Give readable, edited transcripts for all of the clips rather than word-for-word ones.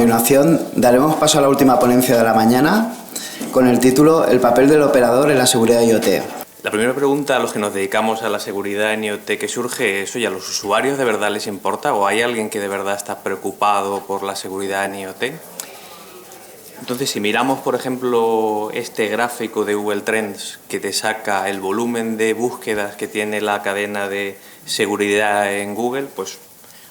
continuación daremos paso a la última ponencia de la mañana con el título El papel del operador en la seguridad IoT. La primera pregunta a los que nos dedicamos a la seguridad en IoT que surge es, oye, ¿a los usuarios de verdad les importa o hay alguien que de verdad está preocupado por la seguridad en IoT? Entonces, si miramos, por ejemplo, este gráfico de Google Trends que te saca el volumen de búsquedas que tiene la cadena de seguridad en Google, pues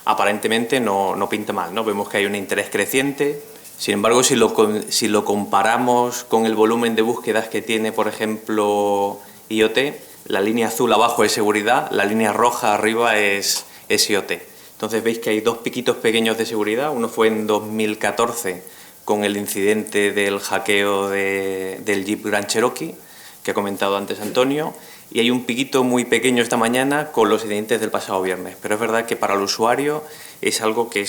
aparentemente no pinta mal, ¿no? Vemos que hay un interés creciente. Sin embargo, si lo comparamos con el volumen de búsquedas que tiene, por ejemplo, IoT, la línea azul abajo es seguridad, la línea roja arriba es IoT. Entonces veis que hay dos piquitos pequeños de seguridad. Uno fue en 2014 con el incidente del hackeo del Jeep Grand Cherokee, que ha comentado antes Antonio, y hay un piquito muy pequeño esta mañana con los incidentes del pasado viernes. Pero es verdad que para el usuario es algo que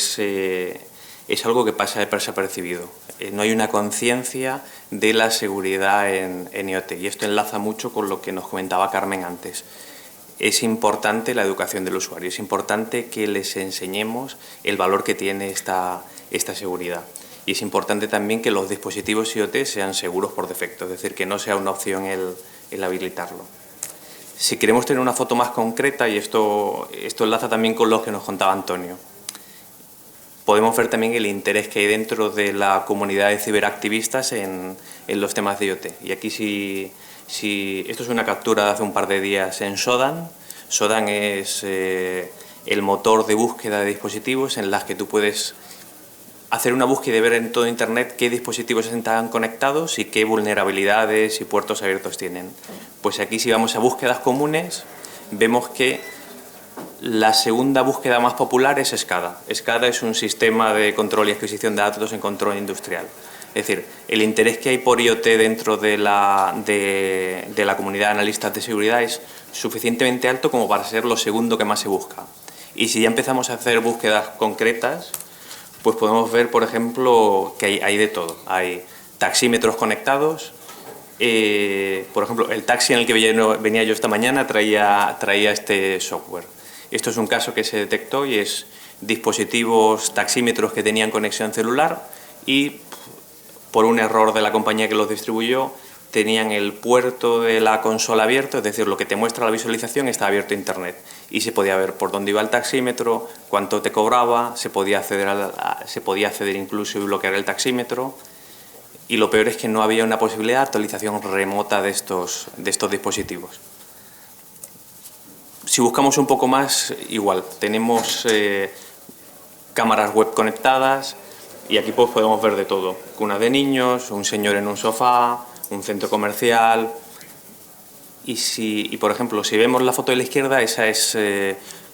pasa desapercibido. No hay una conciencia de la seguridad en IoT, y esto enlaza mucho con lo que nos comentaba Carmen antes. Es importante la educación del usuario, es importante que les enseñemos el valor que tiene esta seguridad. Y es importante también que los dispositivos IoT sean seguros por defecto, es decir, que no sea una opción el habilitarlo. Si queremos tener una foto más concreta, y esto enlaza también con lo que nos contaba Antonio, podemos ver también el interés que hay dentro de la comunidad de ciberactivistas en los temas de IoT. Y aquí esto es una captura de hace un par de días en Shodan. Shodan es el motor de búsqueda de dispositivos en las que tú puedes hacer una búsqueda y ver en todo Internet qué dispositivos están conectados y qué vulnerabilidades y puertos abiertos tienen. Pues aquí, si vamos a búsquedas comunes, vemos que la segunda búsqueda más popular es SCADA. SCADA es un sistema de control y adquisición de datos en control industrial. Es decir, el interés que hay por IoT dentro de la comunidad de analistas de seguridad es suficientemente alto como para ser lo segundo que más se busca. Y si ya empezamos a hacer búsquedas concretas, pues podemos ver, por ejemplo, que hay de todo. Hay taxímetros conectados. Por ejemplo, el taxi en el que venía yo esta mañana traía este software. Esto es un caso que se detectó y es dispositivos taxímetros que tenían conexión celular y por un error de la compañía que los distribuyó tenían el puerto de la consola abierto, es decir, lo que te muestra la visualización está abierto a Internet y se podía ver por dónde iba el taxímetro, cuánto te cobraba, se podía acceder incluso y bloquear el taxímetro, y lo peor es que no había una posibilidad de actualización remota de estos dispositivos. Si buscamos un poco más, igual, tenemos cámaras web conectadas y aquí pues podemos ver de todo, cunas de niños, un señor en un sofá, un centro comercial. Y por ejemplo, si vemos la foto de la izquierda, esa es,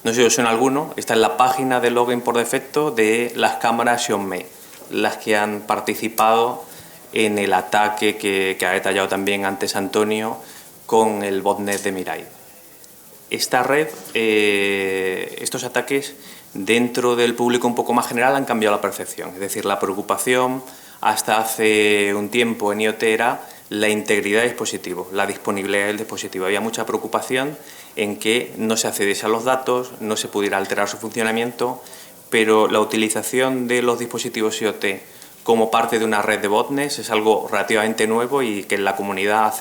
no sé si os suena alguno, está en la página de login por defecto de las cámaras Xiaomi, las que han participado en el ataque que ha detallado también antes Antonio con el botnet de Mirai. Esta red, estos ataques dentro del público un poco más general han cambiado la percepción, es decir, la preocupación hasta hace un tiempo en IoT era la integridad del dispositivo, la disponibilidad del dispositivo. Había mucha preocupación en que no se accediese a los datos, no se pudiera alterar su funcionamiento, pero la utilización de los dispositivos IoT como parte de una red de botnets es algo relativamente nuevo y que en la comunidad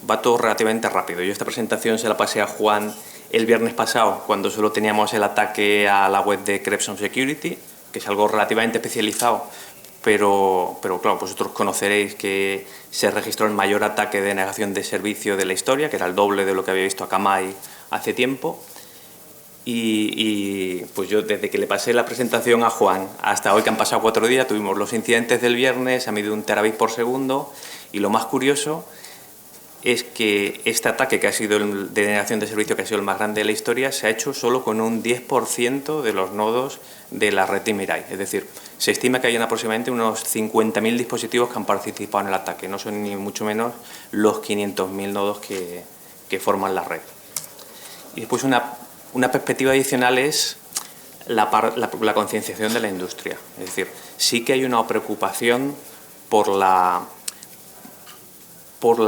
va todo relativamente rápido. Yo esta presentación se la pasé a Juan el viernes pasado, cuando solo teníamos el ataque a la web de Crepson Security, que es algo relativamente especializado, pero claro, vosotros conoceréis que se registró el mayor ataque de denegación de servicio de la historia, que era el doble de lo que había visto Akamai hace tiempo. Y pues yo, desde que le pasé la presentación a Juan hasta hoy, que han pasado 4 días, tuvimos los incidentes del viernes a medio de 1 terabit por segundo, y lo más curioso es que este ataque, que ha sido el de denegación de servicio, que ha sido el más grande de la historia, se ha hecho solo con un 10% de los nodos de la red de Mirai. Es decir, se estima que hay aproximadamente unos 50.000 dispositivos que han participado en el ataque. No son ni mucho menos los 500.000 nodos que forman la red. Y después una perspectiva adicional es la concienciación de la industria. Es decir, sí que hay una preocupación por la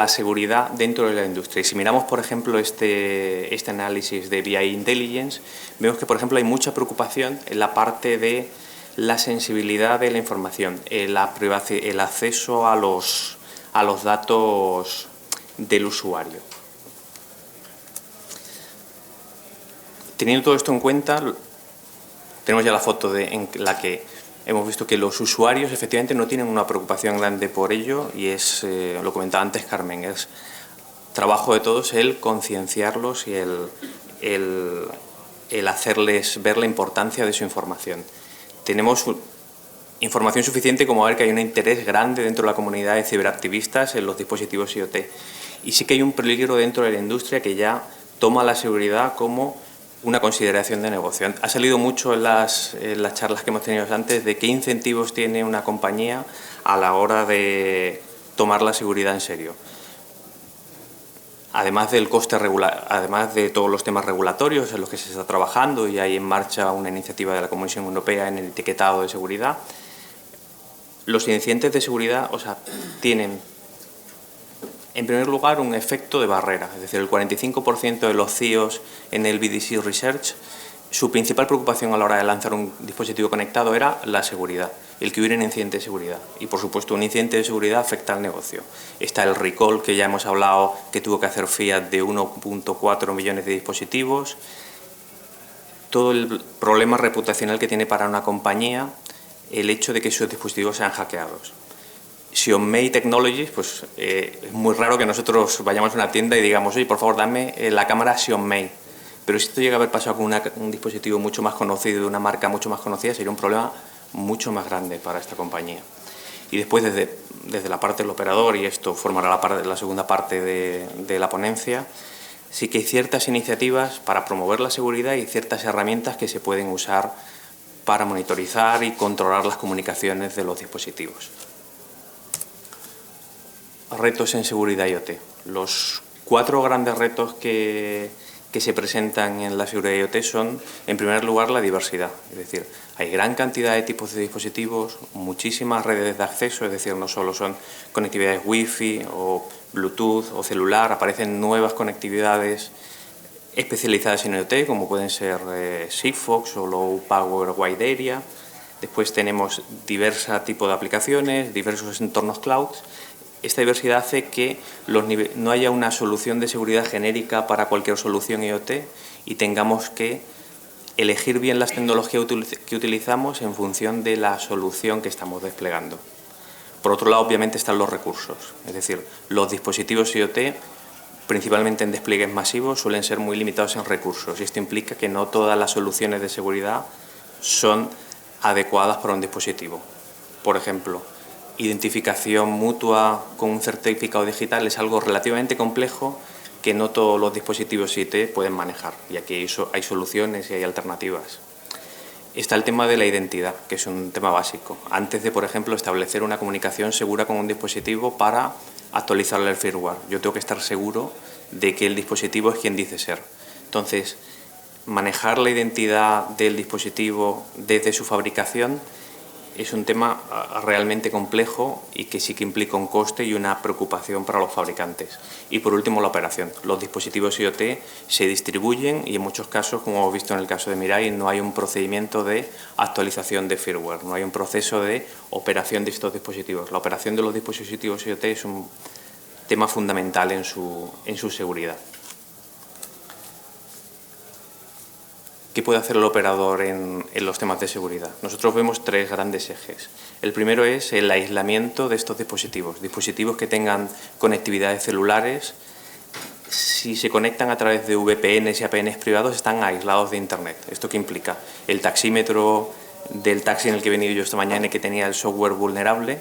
seguridad dentro de la industria. Y si miramos, por ejemplo, este análisis de BI Intelligence, vemos que, por ejemplo, hay mucha preocupación en la parte de la sensibilidad de la información, el acceso a los datos del usuario. Teniendo todo esto en cuenta, tenemos ya la foto en la que hemos visto que los usuarios efectivamente no tienen una preocupación grande por ello, y es, lo comentaba antes Carmen, es trabajo de todos el concienciarlos y el hacerles ver la importancia de su información. Tenemos información suficiente como ver que hay un interés grande dentro de la comunidad de ciberactivistas en los dispositivos IoT. Y sí que hay un peligro dentro de la industria que ya toma la seguridad como una consideración de negocio. Ha salido mucho en las charlas que hemos tenido antes de qué incentivos tiene una compañía a la hora de tomar la seguridad en serio. Además del coste además de todos los temas regulatorios en los que se está trabajando, y hay en marcha una iniciativa de la Comisión Europea en el etiquetado de seguridad, los incidentes de seguridad, tienen en primer lugar un efecto de barrera, es decir, el 45% de los CIOs en el BDC Research, su principal preocupación a la hora de lanzar un dispositivo conectado era la seguridad, el que hubiera un incidente de seguridad. Y, por supuesto, un incidente de seguridad afecta al negocio. Está el recall, que ya hemos hablado, que tuvo que hacer Fiat de 1,4 millones de dispositivos. Todo el problema reputacional que tiene para una compañía el hecho de que sus dispositivos sean hackeados. Xiaomi Technologies, pues es muy raro que nosotros vayamos a una tienda y digamos, oye, por favor, dame la cámara Xiaomi. Pero si esto llega a haber pasado con un dispositivo mucho más conocido, de una marca mucho más conocida, sería un problema mucho más grande para esta compañía. Y después, desde la parte del operador, y esto formará la segunda parte de la ponencia, sí que hay ciertas iniciativas para promover la seguridad y ciertas herramientas que se pueden usar para monitorizar y controlar las comunicaciones de los dispositivos. Retos en seguridad IoT. Los 4 grandes retos que se presentan en la seguridad IoT son, en primer lugar, la diversidad. Es decir, hay gran cantidad de tipos de dispositivos, muchísimas redes de acceso, es decir, no solo son conectividades Wi-Fi o Bluetooth o celular, aparecen nuevas conectividades especializadas en IoT, como pueden ser Sigfox o Low Power Wide Area. Después tenemos diversos tipos de aplicaciones, diversos entornos cloud. Esta diversidad hace que no haya una solución de seguridad genérica para cualquier solución IoT y tengamos que elegir bien las tecnologías que utilizamos en función de la solución que estamos desplegando. Por otro lado, obviamente, están los recursos. Es decir, los dispositivos IoT, principalmente en despliegues masivos, suelen ser muy limitados en recursos, y esto implica que no todas las soluciones de seguridad son adecuadas para un dispositivo. Por ejemplo, identificación mutua con un certificado digital es algo relativamente complejo que no todos los dispositivos IoT pueden manejar, y aquí hay soluciones y hay alternativas. Está el tema de la identidad, que es un tema básico. Antes de, por ejemplo, establecer una comunicación segura con un dispositivo para actualizarle el firmware, yo tengo que estar seguro de que el dispositivo es quien dice ser. Entonces, manejar la identidad del dispositivo desde su fabricación es un tema realmente complejo y que sí que implica un coste y una preocupación para los fabricantes. Y por último, la operación. Los dispositivos IoT se distribuyen y en muchos casos, como hemos visto en el caso de Mirai, no hay un procedimiento de actualización de firmware, no hay un proceso de operación de estos dispositivos. La operación de los dispositivos IoT es un tema fundamental en su seguridad. ¿Qué puede hacer el operador en los temas de seguridad? Nosotros vemos 3 grandes ejes. El primero es el aislamiento de estos dispositivos. Dispositivos que tengan conectividades celulares, si se conectan a través de VPNs y APNs privados, están aislados de Internet. ¿Esto qué implica? El taxímetro del taxi en el que he venido yo esta mañana y que tenía el software vulnerable,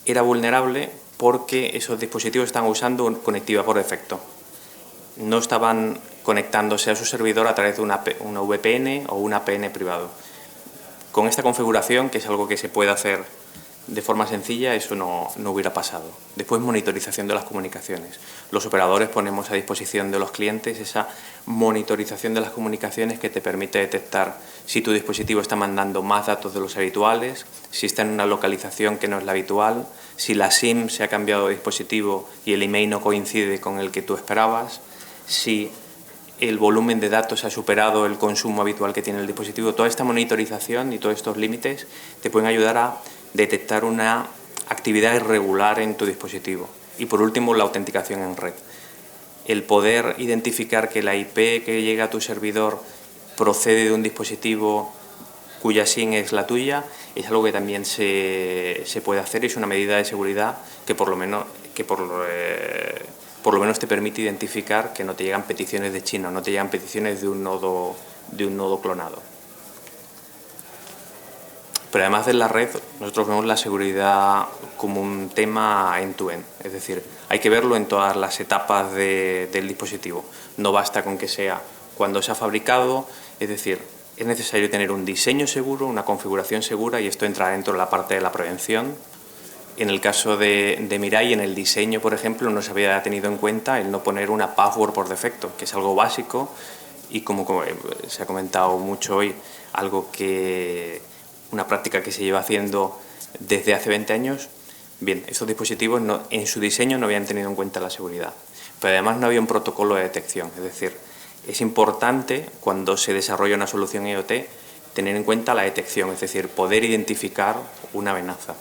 era vulnerable porque esos dispositivos estaban usando conectividad por defecto. No estaban conectándose a su servidor a través de una VPN o un APN privado. Con esta configuración, que es algo que se puede hacer de forma sencilla, eso no hubiera pasado. Después, monitorización de las comunicaciones. Los operadores ponemos a disposición de los clientes esa monitorización de las comunicaciones que te permite detectar si tu dispositivo está mandando más datos de los habituales, si está en una localización que no es la habitual, si la SIM se ha cambiado de dispositivo y el email no coincide con el que tú esperabas, si el volumen de datos ha superado el consumo habitual que tiene el dispositivo. Toda esta monitorización y todos estos límites te pueden ayudar a detectar una actividad irregular en tu dispositivo. Y por último, la autenticación en red. El poder identificar que la IP que llega a tu servidor procede de un dispositivo cuya SIM es la tuya es algo que también se puede hacer y es una medida de seguridad que por lo menos te permite identificar que no te llegan peticiones de China, no te llegan peticiones de un nodo clonado. Pero además de la red, nosotros vemos la seguridad como un tema end-to-end, es decir, hay que verlo en todas las etapas del dispositivo. No basta con que sea cuando se ha fabricado, es decir, es necesario tener un diseño seguro, una configuración segura, y esto entra dentro de la parte de la prevención. En el caso de Mirai, en el diseño, por ejemplo, no se había tenido en cuenta el no poner una password por defecto, que es algo básico y como se ha comentado mucho hoy, una práctica que se lleva haciendo desde hace 20 años. Bien, estos dispositivos en su diseño no habían tenido en cuenta la seguridad, pero además no había un protocolo de detección, es decir, es importante cuando se desarrolla una solución IoT tener en cuenta la detección, es decir, poder identificar una amenaza.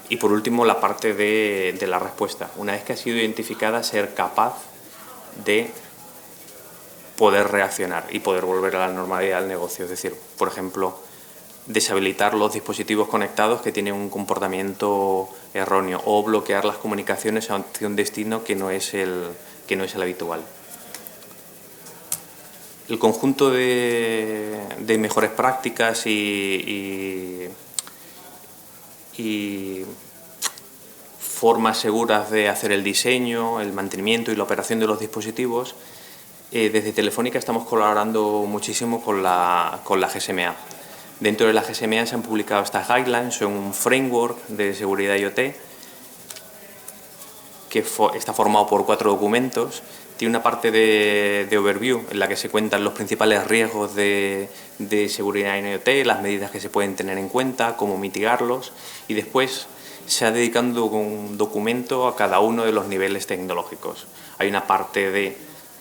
Y por último, la parte de la respuesta. Una vez que ha sido identificada, ser capaz de poder reaccionar y poder volver a la normalidad del negocio. Es decir, por ejemplo, deshabilitar los dispositivos conectados que tienen un comportamiento erróneo o bloquear las comunicaciones hacia un destino que no es el habitual. El conjunto de mejores prácticas y formas seguras de hacer el diseño, el mantenimiento y la operación de los dispositivos, desde Telefónica estamos colaborando muchísimo con la GSMA. Dentro de la GSMA se han publicado estas guidelines, son un framework de seguridad IoT que está formado por 4 documentos. Tiene una parte de overview en la que se cuentan los principales riesgos de seguridad en IoT, las medidas que se pueden tener en cuenta, cómo mitigarlos, y después se ha dedicado un documento a cada uno de los niveles tecnológicos. Hay una parte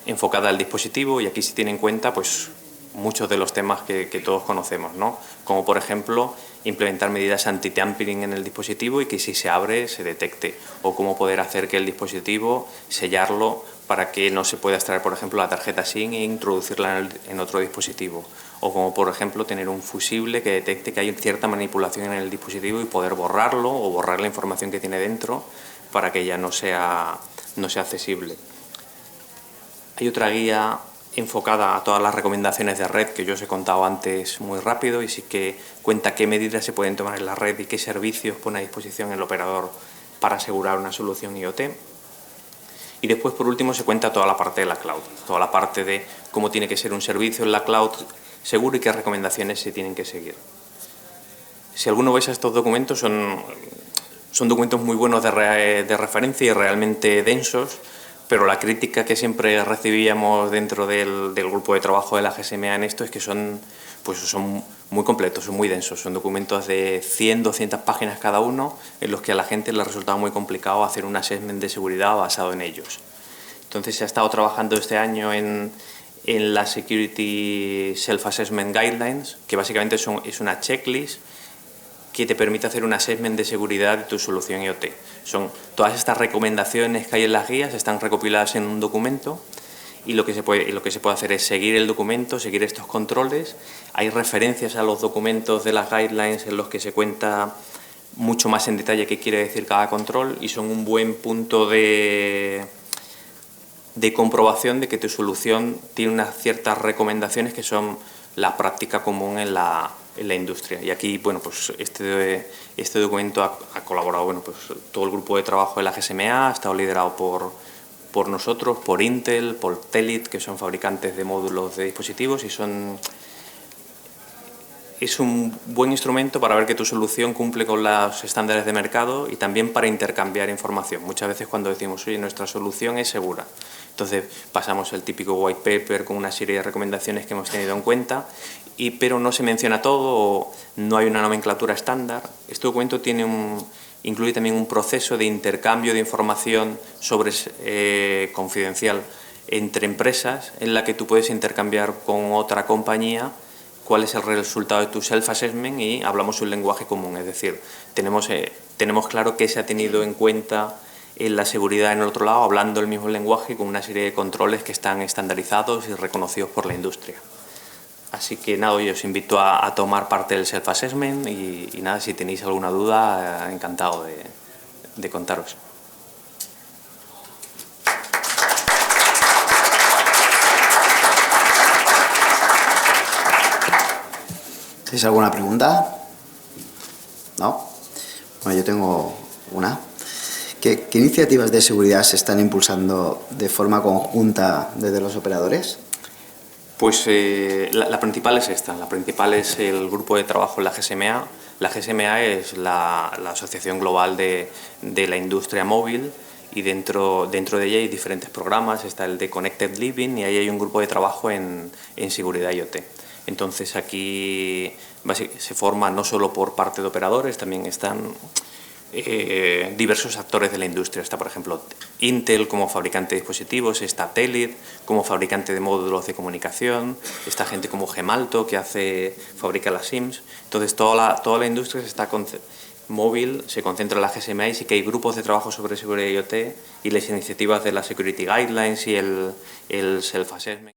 enfocada al dispositivo y aquí se tiene en cuenta pues muchos de los temas que todos conocemos, ¿no? Como por ejemplo implementar medidas anti-tampering en el dispositivo y que si se abre se detecte, o cómo poder hacer que el dispositivo, sellarlo para que no se pueda extraer por ejemplo la tarjeta SIM e introducirla en otro dispositivo, o como por ejemplo tener un fusible que detecte que hay cierta manipulación en el dispositivo y poder borrarlo o borrar la información que tiene dentro para que ya no sea accesible. Hay otra guía enfocada a todas las recomendaciones de red que yo os he contado antes muy rápido y sí que cuenta qué medidas se pueden tomar en la red y qué servicios pone a disposición el operador para asegurar una solución IoT. Y después, por último, se cuenta toda la parte de la cloud, toda la parte de cómo tiene que ser un servicio en la cloud seguro y qué recomendaciones se tienen que seguir. Si alguno ve estos documentos, son documentos muy buenos de referencia y realmente densos, pero la crítica que siempre recibíamos dentro del grupo de trabajo de la GSMA en esto es que son muy completos, son muy densos, son documentos de 100, 200 páginas cada uno, en los que a la gente le resultaba muy complicado hacer un assessment de seguridad basado en ellos. Entonces se ha estado trabajando este año en la Security Self-Assessment Guidelines, que básicamente es una checklist que te permite hacer un assessment de seguridad de tu solución IoT. Son todas estas recomendaciones que hay en las guías, están recopiladas en un documento y lo que se puede hacer es seguir el documento, seguir estos controles. Hay referencias a los documentos de las guidelines en los que se cuenta mucho más en detalle qué quiere decir cada control y son un buen punto de comprobación de que tu solución tiene unas ciertas recomendaciones que son la práctica común en la industria. Y aquí, bueno, pues este documento ha colaborado, bueno, pues todo el grupo de trabajo de la GSMA, ha estado liderado por nosotros, por Intel, por Telit, que son fabricantes de módulos de dispositivos y es un buen instrumento para ver que tu solución cumple con los estándares de mercado y también para intercambiar información. Muchas veces cuando decimos, oye, nuestra solución es segura, entonces pasamos el típico white paper con una serie de recomendaciones que hemos tenido en cuenta, pero no se menciona todo o no hay una nomenclatura estándar. Este documento incluye también un proceso de intercambio de información confidencial entre empresas en la que tú puedes intercambiar con otra compañía cuál es el resultado de tu self-assessment y hablamos un lenguaje común. Es decir, tenemos claro qué se ha tenido en cuenta en la seguridad en el otro lado, hablando el mismo lenguaje con una serie de controles que están estandarizados y reconocidos por la industria. Así que nada, yo os invito a tomar parte del self-assessment y nada, si tenéis alguna duda, encantado de contaros. ¿Tenéis alguna pregunta? ¿No? Bueno, yo tengo una. ¿Qué iniciativas de seguridad se están impulsando de forma conjunta desde los operadores? Pues la principal es esta. La principal es el grupo de trabajo en la GSMA. La GSMA es la asociación global de la industria móvil y dentro de ella hay diferentes programas. Está el de Connected Living y ahí hay un grupo de trabajo en seguridad IoT. Entonces aquí se forma no solo por parte de operadores, también están diversos actores de la industria. Está, por ejemplo, Intel como fabricante de dispositivos, está Telit como fabricante de módulos de comunicación, está gente como Gemalto que fabrica las SIMs. Entonces toda la industria móvil se concentra en la GSMA y sí que hay grupos de trabajo sobre seguridad IoT y las iniciativas de la Security Guidelines y el Self-Assessment.